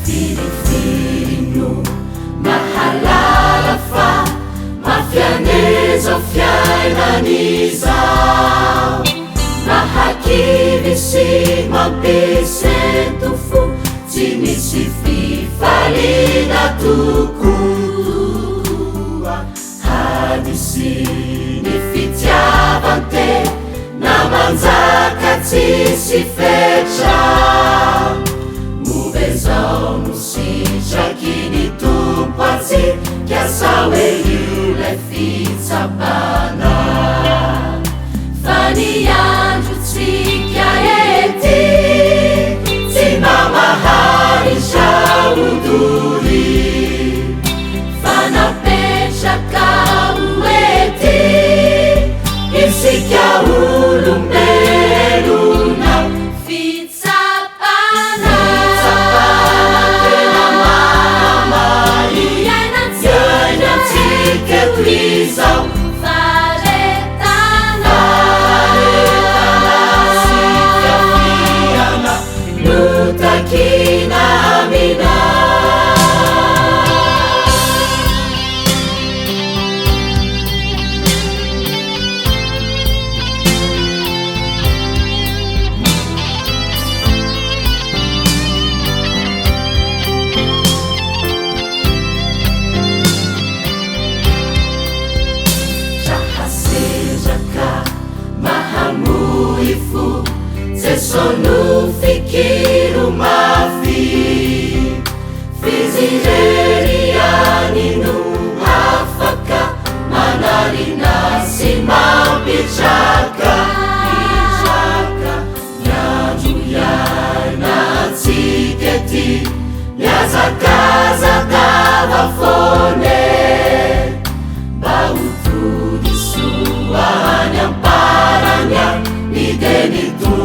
Firifiri no mahalala fa mafian'ezao fiainan'izao, mahakivy sy mampisenто fo, tsy misy fifaliana tokoa. Hadisy ny fitiavan-tena manjaka tsisy fetra, move zao no sitraky ny tompo atsika sao hoe io lay fitsapana. Fa ny androtsika ety tsy mba maharitra odory, fa napetraka oety isika olombelona. Fitsapana tena mahamay iainantsika eto izao, faretana sy fiaviana no takina amina. Mahamuifu sesonu fikiru mafi, fizireriani nu hafaka manarina si mapichaka nyajuyana tsiketi yazakazakava fone bautu disuanya paranya ni denitu